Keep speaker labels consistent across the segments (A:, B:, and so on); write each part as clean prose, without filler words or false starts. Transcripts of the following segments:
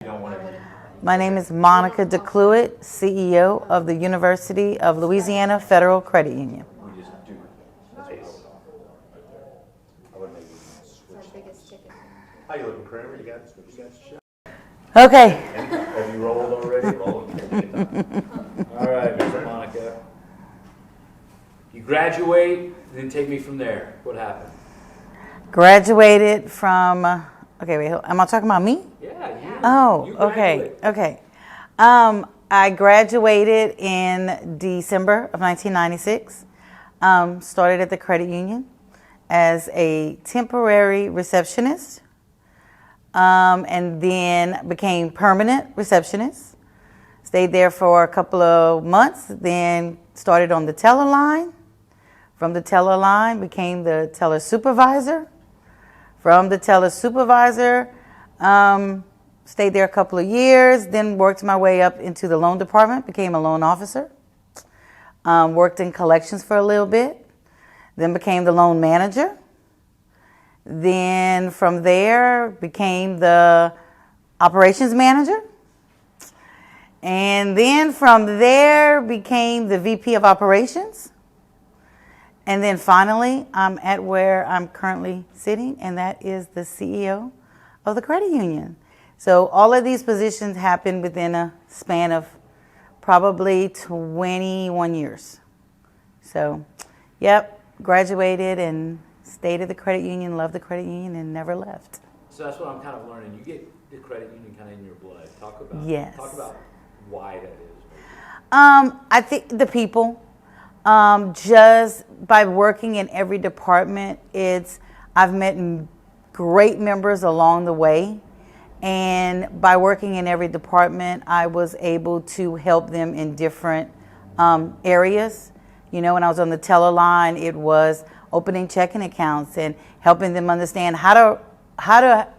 A: My name is Monica DeCluitt, CEO of the University of Louisiana Federal Credit Union.
B: How you looking, Kramer? You got shit?
A: Okay.
B: Have you rolled already? All right, Mr. Monica.
C: You graduate, then take me from there. What happened?
A: Graduated from, okay, wait, am I talking about me?
C: Yeah, you.
A: Oh,
C: You
A: okay,
C: graduate.
A: okay. I graduated in December of 1996, started at the credit union as a temporary receptionist, and then became permanent receptionist. Stayed there for a couple of months, then started on the teller line. From the teller line, became the teller supervisor. From the teller supervisor, stayed there a couple of years, then worked my way up into the loan department, became a loan officer. Worked in collections for a little bit, then became the loan manager. Then from there, became the operations manager. And then from there, became the VP of operations. And then finally, I'm at where I'm currently sitting, and that is the CEO of the credit union. So all of these positions happened within a span of probably 21 years. So, yep, graduated and stayed at the credit union, loved the credit union, and never left.
C: So that's what I'm kind of learning. You get the credit union kind of in your blood. Talk about why that is.
A: I think the people. Just by working in every department, I've met great members along the way, and by working in every department, I was able to help them in different areas. You know, when I was on the teller line, it was opening checking accounts and helping them understand how to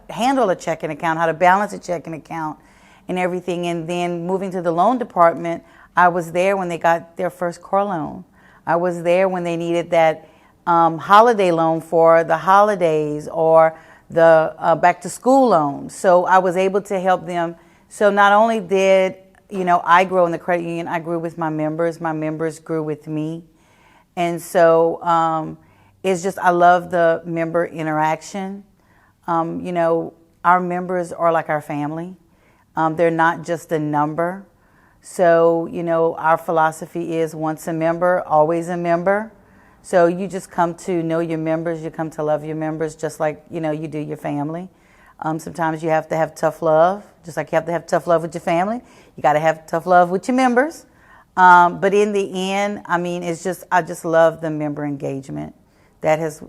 A: handle a checking account, how to balance a checking account, and everything. And then moving to the loan department, I was there when they got their first car loan. I was there when they needed that holiday loan for the holidays or the back to school loan. So I was able to help them. So not only did, I grow in the credit union, I grew with my members grew with me. And so it's just, I love the member interaction. Our members are like our family. They're not just a number. So, our philosophy is once a member, always a member. So you just come to know your members, you come to love your members just like, you do your family. Sometimes you have to have tough love, just like you have to have tough love with your family. You got to have tough love with your members. But in the end, I just love the member engagement. That is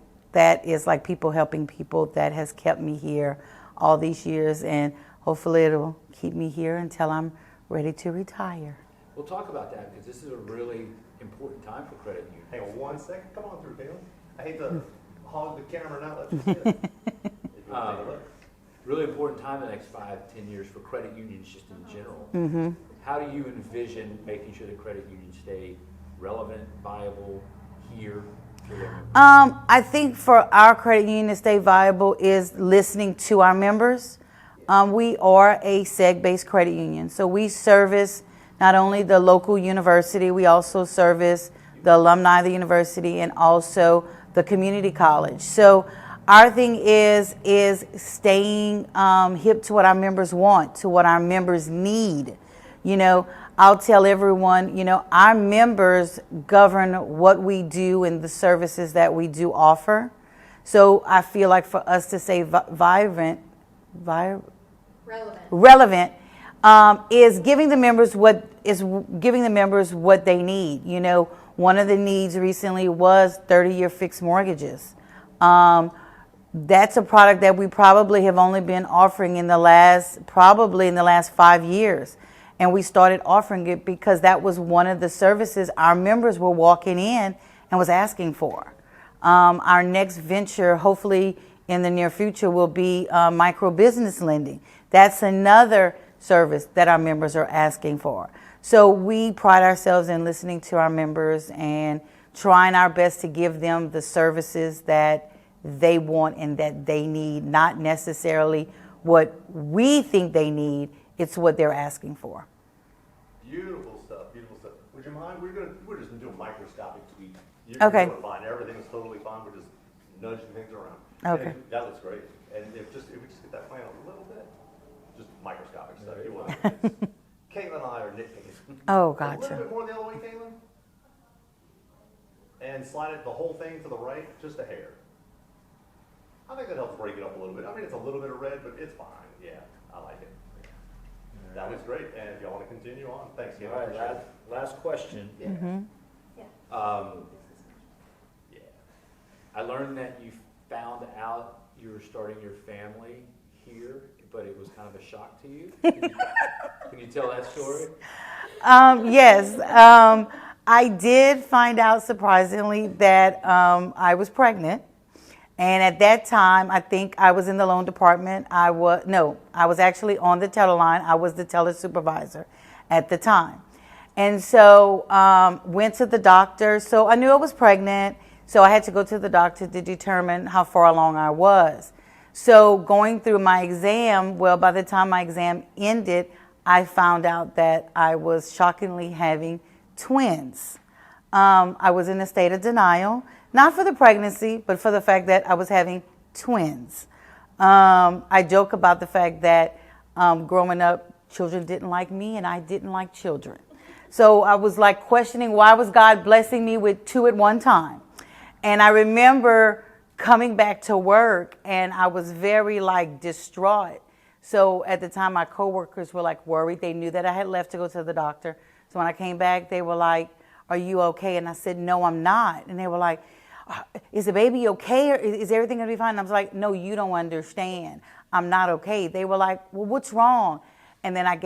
A: like people helping people. That has kept me here all these years, and hopefully it'll keep me here until I'm ready to retire.
C: We'll talk about that because this is a really important time for credit union.
B: Hang on 1 second. Come on through, Caleb. I hate to hog the camera and not let you see it.
C: Really important time the next 5-10 years for credit unions just in general.
A: Mm-hmm.
C: How do you envision making sure that credit unions stay relevant, viable here?
A: I think for our credit union to stay viable is listening to our members. We are a SEG-based credit union, so we service not only the local university, we also service the alumni of the university and also the community college. So our thing is staying hip to what our members want, to what our members need. I'll tell everyone, our members govern what we do and the services that we do offer. So I feel like for us to say relevant is giving the members what they need. One of the needs recently was 30-year fixed mortgages. That's a product that we probably have only been offering in the last 5 years. And we started offering it because that was one of the services our members were walking in and was asking for. Our next venture, hopefully in the near future, will be micro business lending. That's another service that our members are asking for. So we pride ourselves in listening to our members and trying our best to give them the services that they want and that they need, not necessarily what we think they need. it's what they're asking for.
B: Beautiful stuff, beautiful stuff. Would you mind? We're just doing microscopic tweaks.
A: Okay.
B: You're doing fine. Everything's totally fine. We're just nudging things around.
A: Okay.
B: And that looks great. And if we just get that plan a little bit, just microscopic stuff. You want Caitlin and I are nitpicking.
A: Oh,
B: A
A: gotcha.
B: little bit more the other way, Caitlin. And slide it the whole thing to the right, just a hair. I think that helps break it up a little bit. I mean, it's a little bit of red, but it's fine. Yeah, I like it. That was great. And if y'all want to continue on, thanks, Caitlin.
C: All right, last question.
B: Yeah.
C: Yeah. I learned that you found out you were starting your family here, but it was kind of a shock to you. Can you tell that story?
A: Yes. I did find out surprisingly that I was pregnant. And at that time, I think I was in the loan department. I was actually on the teller line. I was the teller supervisor at the time. And so went to the doctor. So I knew I was pregnant. So I had to go to the doctor to determine how far along I was. So going through my exam, well, by the time my exam ended, I found out that I was shockingly having twins. I was in a state of denial, not for the pregnancy, but for the fact that I was having twins. I joke about the fact that growing up, children didn't like me and I didn't like children. So I was like questioning, why was God blessing me with two at one time? And I remember coming back to work and I was very like distraught. So at the time, my coworkers were like worried. They knew that I had left to go to the doctor. So when I came back, they were like, "Are you okay?" And I said, "No, I'm not." And they were like, "Is the baby okay? Or is everything going to be fine?" And I was like, "No, you don't understand. I'm not okay." They were like, "Well, what's wrong?" And then I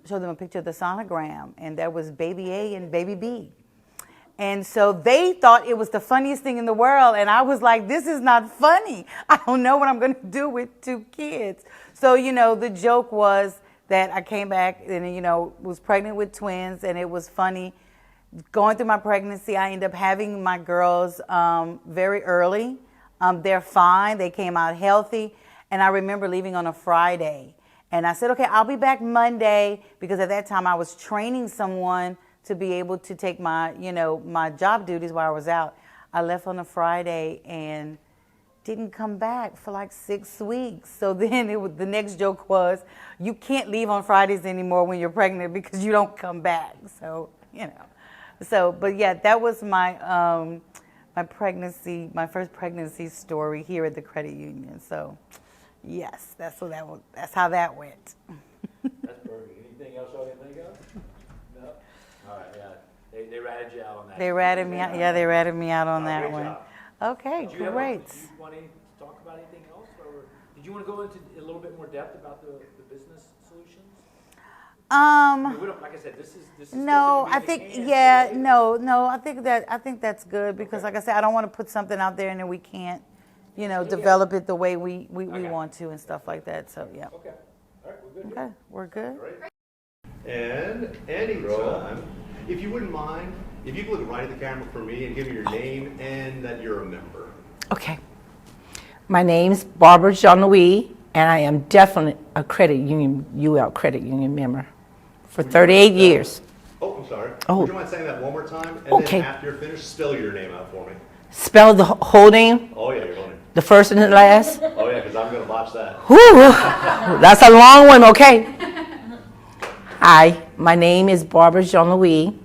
A: showed them a picture of the sonogram, and there was baby A and baby B. And so they thought it was the funniest thing in the world. And I was like, this is not funny. I don't know what I'm going to do with two kids. So, the joke was that I came back and, was pregnant with twins, and it was funny. Going through my pregnancy, I ended up having my girls very early. They're fine. They came out healthy. And I remember leaving on a Friday. And I said, okay, I'll be back Monday, because at that time I was training someone to be able to take my, my job duties while I was out. I left on a Friday and didn't come back for like 6 weeks. So then the next joke was, you can't leave on Fridays anymore when you're pregnant because you don't come back. So, but yeah, that was my my first pregnancy story here at the credit union. So yes, that's how that went.
C: That's perfect. Anything else y'all can think of? No? All right, yeah. They ratted you out on that.
A: They ratted me out. Yeah, they ratted me out on that
C: great
A: one.
C: job.
A: Okay,
C: Did you
A: great.
C: Do you want to talk about anything else, or did you want to go into a little bit more depth about the business solutions? I mean, like I said, this is
A: No, I think I think that's good, because like I said, I don't want to put something out there and then we can't, develop it the way we want to and stuff like that. So yeah.
C: Okay. All right, we're good.
A: Okay, we're good.
B: Great. And anytime, if you wouldn't mind, if you could look right at the camera for me and give me your name and that you're a member.
D: Okay. My name's Barbara Jean-Louis, and I am definitely a credit union, UL credit union member for 38 years.
B: Oh, I'm sorry.
D: Oh.
B: Would you mind saying that one more time? And
D: Okay.
B: then after you're finished, spell your name out for me.
D: Spell the whole name,
B: Oh, yeah, you're going to.
D: the first and the last.
B: Oh, yeah, because I'm going to botch that.
D: Whew, that's a long one, okay. Hi, my name is Barbara Jean-Louis,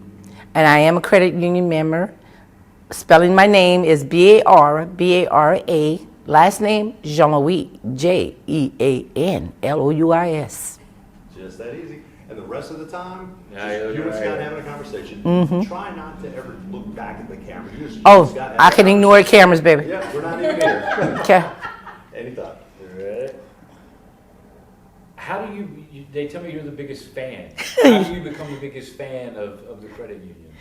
D: and I am a credit union member. Spelling my name is B-A-R-B-A-R-A, last name Jean-Louis, Jeanlouis.
B: Just that easy. And the rest of the time,
C: Yeah,
B: just
C: you're
B: you and
C: right.
B: Scott having a conversation. Try not to ever look back at the camera. You just,
D: Oh,
B: Scott, have
D: I
B: a
D: can ignore the cameras, baby.
B: Yeah, we're not even here.
D: Okay.
B: Anytime.
C: You ready? How do you, they tell me you're the biggest fan. How do you become the biggest fan of the credit union?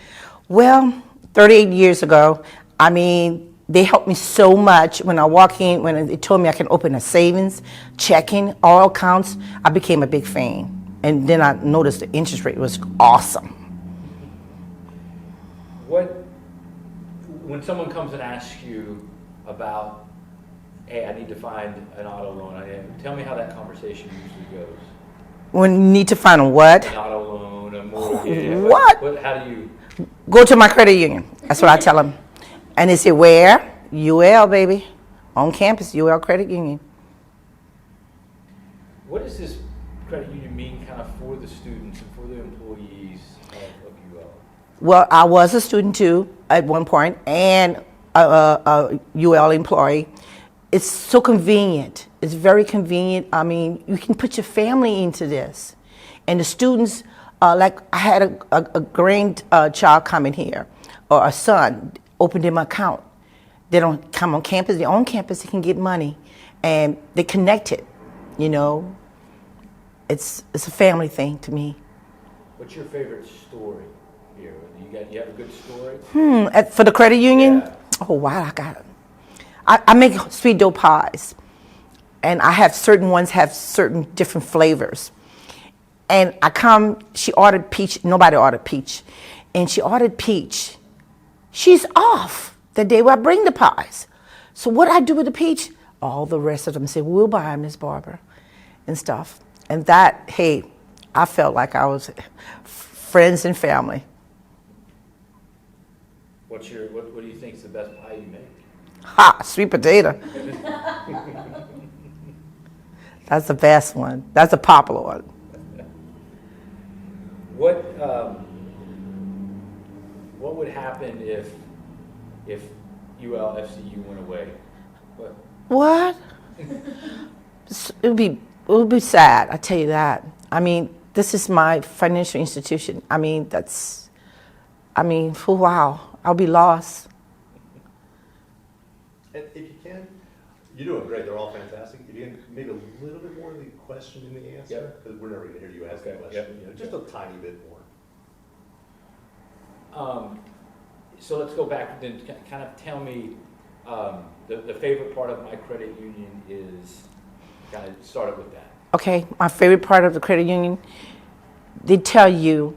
D: Well, 38 years ago, they helped me so much. When I walk in, when they told me I can open a savings, checking, all accounts, I became a big fan. And then I noticed the interest rate was awesome.
C: When someone comes and asks you about, hey, I need to find an auto loan, tell me how that conversation usually goes.
D: When you need to find a what?
C: An auto loan, a mortgage.
D: What?
C: How do you?
D: Go to my credit union. That's what I tell them. And they say, where? UL, baby. On campus, UL Credit Union.
C: What does this credit union mean kind of for the students and for the employees of UL?
D: Well, I was a student too at one point and a UL employee. It's so convenient. It's very convenient. I mean, you can put your family into this. And the students, like I had a grandchild coming here, or a son, opened them an account. They don't come on campus. They're on campus. They can get money. And they connected, you know. It's a family thing to me.
C: What's your favorite story here? You have a good story?
D: For the credit union?
C: Yeah.
D: Oh, wow, I got it. I make sweet dough pies. And I have certain ones have certain different flavors. And she ordered peach. Nobody ordered peach. And she ordered peach. She's off the day where I bring the pies. So what I do with the peach? All the rest of them say, we'll buy them, Miss Barbara, and stuff. And that, hey, I felt like I was friends and family.
C: What do you think is the best pie you make?
D: Ha, sweet potato. That's the best one. That's a popular one.
C: What would happen if ULFCU went away?
D: What? It would be sad, I tell you that. I mean, this is my financial institution. I mean, wow, I'll be lost.
B: And if you can, you're doing great. They're all fantastic. If you can maybe a little bit more of the question in the answer, because we're never going to hear you ask that question.
C: Yep.
B: You know, just a tiny bit more.
C: So let's go back and kind of tell me the favorite part of my credit union is, kind of started with that.
D: Okay, my favorite part of the credit union, they tell you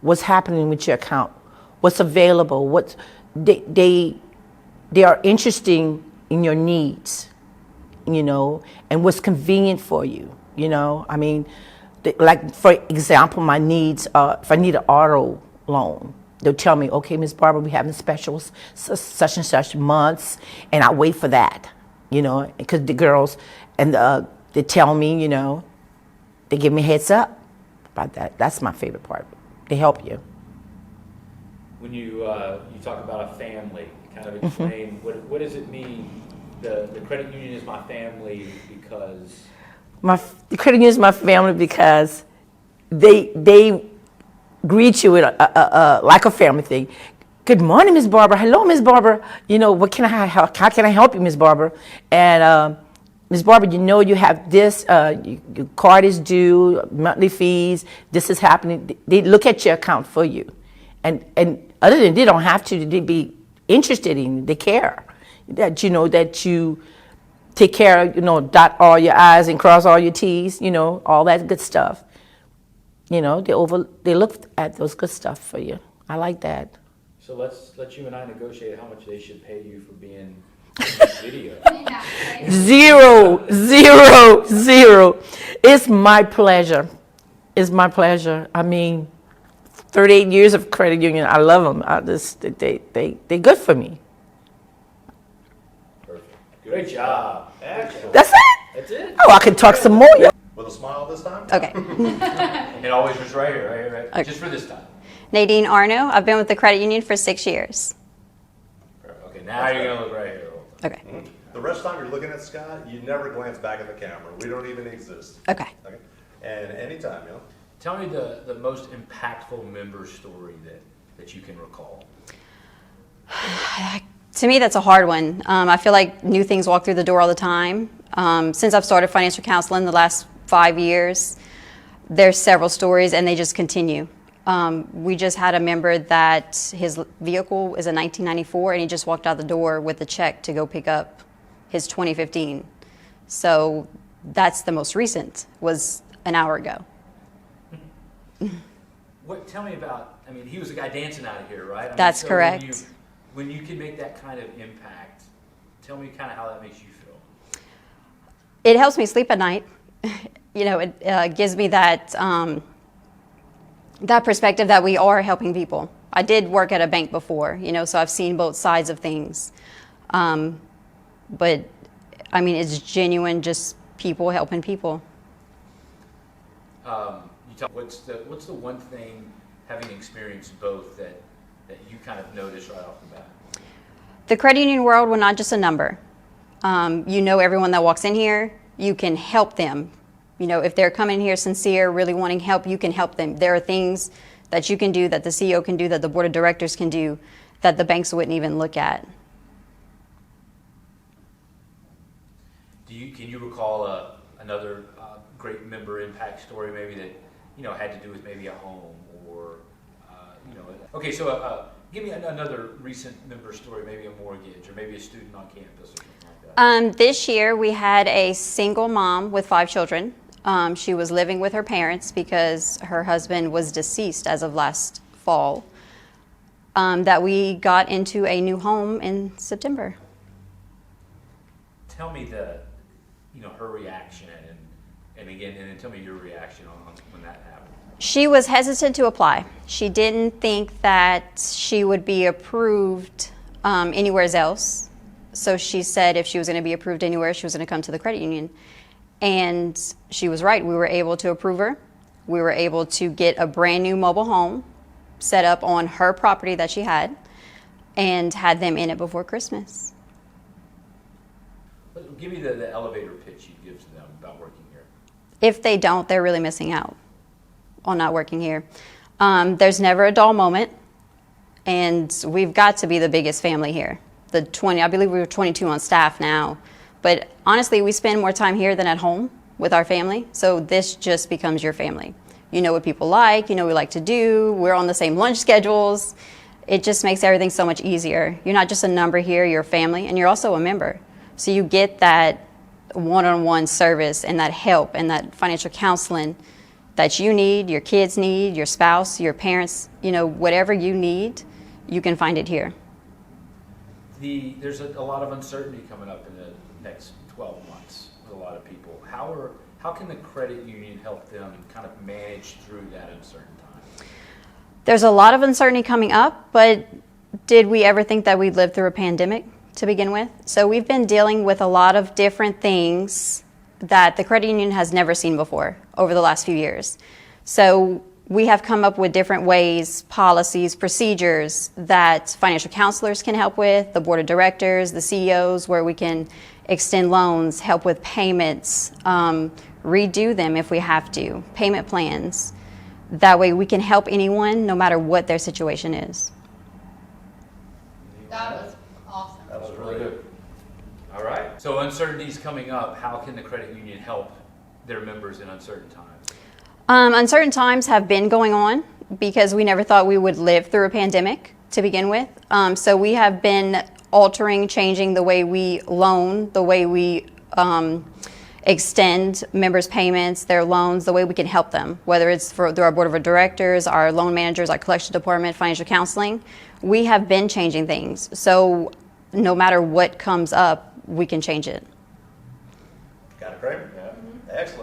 D: what's happening with your account, what's available, what they are interested in your needs, you know, and what's convenient for you, you know. I mean, like for example, my needs, if I need an auto loan, they'll tell me, okay, Miss Barbara, we having specials such and such months, and I wait for that, you know, because the girls and they tell me, you know, they give me a heads up about that. That's my favorite part. They help you.
C: When you talk about a family, kind of explain what does it mean? The credit union is my family because
D: The credit union is my family because they greet you with like a family thing. Good morning, Miss Barbara. Hello, Miss Barbara. You know, how can I help you, Miss Barbara? And Miss Barbara, you know you have this, your card is due, monthly fees, this is happening. They look at your account for you. And other than they don't have to, they be interested in you, they care. That you know, that you take care of, you know, dot all your I's and cross all your T's, you know, all that good stuff. You know, they look at those good stuff for you. I like that.
C: So let's let you and I negotiate how much they should pay you for being in this video.
D: Zero. It's my pleasure. It's my pleasure. I mean, 38 years of credit union. I love them. They're good for me.
C: Perfect. Great job. Excellent.
D: That's it.
C: That's it.
D: Oh, I can talk some more.
B: With a smile this time?
E: Okay.
C: And always just right here, right?
E: Okay.
C: Just for this time.
E: Nadine Arno. I've been with the credit union for 6 years.
C: Perfect. Okay, now you're gonna look right here.
E: Okay.
B: Mm-hmm. The rest of the time you're looking at Scott, you never glance back at the camera. We don't even exist.
E: Okay.
B: Okay? And anytime, you know.
C: Tell me the most impactful member story that you can recall.
E: To me, that's a hard one. I feel like new things walk through the door all the time. Since I've started financial counseling the last 5 years, there's several stories and they just continue. We just had a member that his vehicle is a 1994 and he just walked out the door with a check to go pick up his 2015. So that's the most recent, was an hour ago.
C: Tell me about, I mean, he was a guy dancing out of here, right? I mean,
E: That's
C: so
E: correct.
C: When you can make that kind of impact, tell me kind of how that makes you feel.
E: It helps me sleep at night. it gives me that that perspective that we are helping people. I did work at a bank before, so I've seen both sides of things. But I mean, it's genuine, just people helping people.
C: What's the one thing, having experienced both, that you kind of noticed right off the bat?
E: The credit union world, we're not just a number. Everyone that walks in here, you can help them. If they're coming here sincere, really wanting help, you can help them. There are things that you can do, that the CEO can do, that the board of directors can do, that the banks wouldn't even look at.
C: Can you recall another great member impact story, maybe that had to do with maybe a home or Okay, so give me another recent member story, maybe a mortgage or maybe a student on campus or something like that.
E: This year we had a single mom with 5 children. She was living with her parents because her husband was deceased as of last fall. That we got into a new home in September.
C: Tell me her reaction and then tell me your reaction on when that happened.
E: She was hesitant to apply. She didn't think that she would be approved anywhere else. So she said if she was going to be approved anywhere, she was going to come to the credit union. And she was right. We were able to approve her. We were able to get a brand new mobile home set up on her property that she had and had them in it before Christmas.
C: Give me the elevator pitch you give to them about working here.
E: If they don't, they're really missing out on not working here. There's never a dull moment, and we've got to be the biggest family here. I believe we were 22 on staff now, but honestly, we spend more time here than at home with our family, so this just becomes your family. You know what people like, what we like to do, we're on the same lunch schedules. It just makes everything so much easier. You're not just a number here, you're a family, and you're also a member. So you get that one-on-one service and that help and that financial counseling that you need, your kids need, your spouse, your parents, whatever you need, you can find it here.
C: There's a lot of uncertainty coming up in the next 12 months with a lot of people. How can the credit union help them kind of manage through that uncertain time?
E: There's a lot of uncertainty coming up, but did we ever think that we'd live through a pandemic to begin with? So we've been dealing with a lot of different things that the credit union has never seen before over the last few years. So we have come up with different ways, policies, procedures that financial counselors can help with, the board of directors, the CEOs, where we can extend loans, help with payments, redo them if we have to, payment plans. That way we can help anyone no matter what their situation is.
F: That was awesome.
C: That was really good. All right. So uncertainties coming up. How can the credit union help their members in uncertain times?
E: Uncertain times have been going on because we never thought we would live through a pandemic to begin with. So we have been altering, changing the way we loan, the way we extend members' payments, their loans, the way we can help them, whether it's through our board of directors, our loan managers, our collection department, financial counseling. We have been changing things. So no matter what comes up, we can change it.
B: Got it, Craig? Yeah. Excellent.